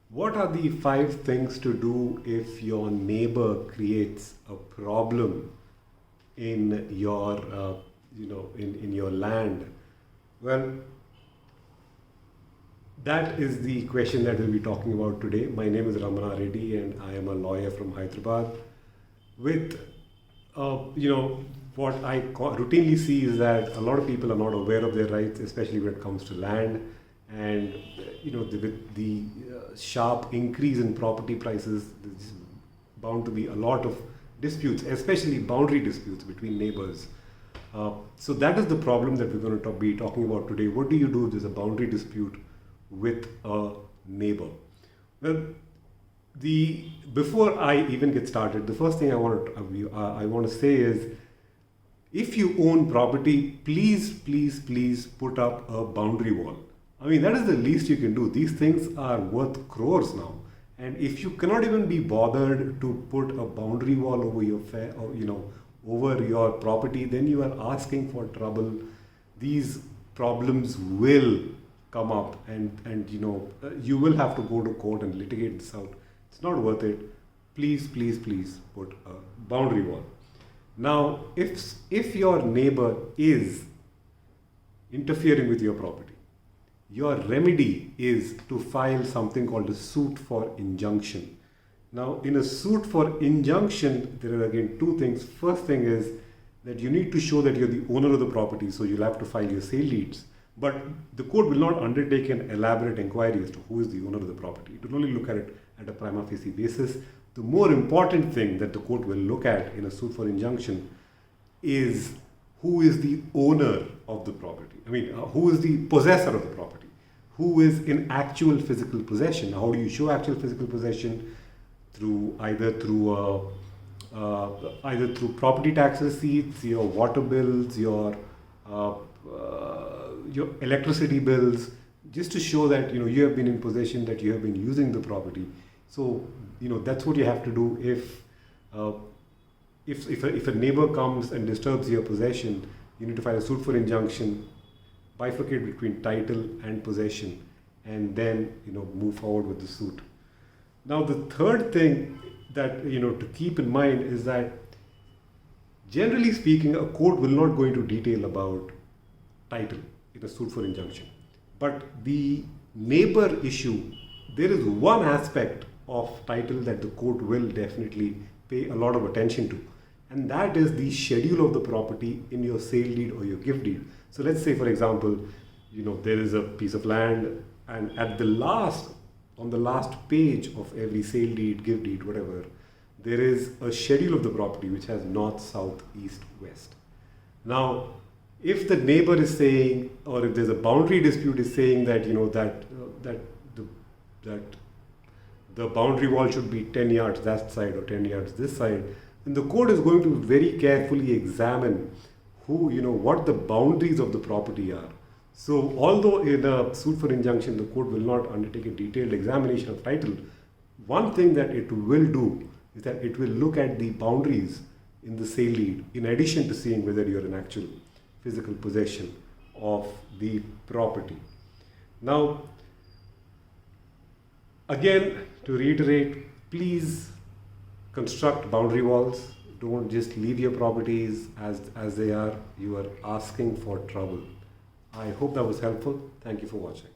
What are the 5 things to do if your neighbor creates a problem in your, in your land? Well, that is the question that we'll be talking about today. My name is Ramana Reddy, and I am a lawyer from Hyderabad. With, what I routinely see is that a lot of people are not aware of their rights, especially when it comes to land. And with the sharp increase in property prices, there's bound to be a lot of disputes, especially boundary disputes between neighbors. So that is the problem that we're going to be talking about today. What do you do if there's a boundary dispute with a neighbor? Well, before I even get started, the first thing I want to say is, if you own property, please put up a boundary wall. I mean, that is the least you can do. These things are worth crores now. And if you cannot even be bothered to put a boundary wall over over your property, then you are asking for trouble. These problems will come up, and you will have to go to court and litigate this out. It's not worth it. Please put a boundary wall. Now, if your neighbor is interfering with your property, your remedy is to file something called a suit for injunction. Now, in a suit for injunction, there are again 2 things. First thing is that you need to show that you're the owner of the property, so you'll have to file your sale deeds. But the court will not undertake an elaborate inquiry as to who is the owner of the property. It will only look at it at a prima facie basis. The more important thing that the court will look at in a suit for injunction is who is the owner of the property. I mean, who is the possessor of the property? Who is in actual physical possession? How do you show actual physical possession? Either through property tax receipts, your water bills, your electricity bills, just to show that you have been in possession, that you have been using the property. So that's what you have to do if a neighbor comes and disturbs your possession. You need to file a suit for injunction, bifurcate between title and possession, and then move forward with the suit. Now, the third thing that to keep in mind is that, generally speaking, a court will not go into detail about title in a suit for injunction. But the neighbor issue, there is one aspect of title that the court will definitely pay a lot of attention to, and that is the schedule of the property in your sale deed or your gift deed. So let's say, for example, there is a piece of land, and on the last page of every sale deed, gift deed, whatever, there is a schedule of the property which has north, south, east, west. Now, if the neighbor is saying, or if there's a boundary dispute is saying that the boundary wall should be 10 yards that side or 10 yards this side, then the court is going to very carefully examine what the boundaries of the property are. So although in a suit for injunction the court will not undertake a detailed examination of title, one thing that it will do is that it will look at the boundaries in the sale deed, in addition to seeing whether you're in actual physical possession of the property. Now, again, to reiterate, please construct boundary walls. Don't just leave your properties as they are. You are asking for trouble. I hope that was helpful. Thank you for watching.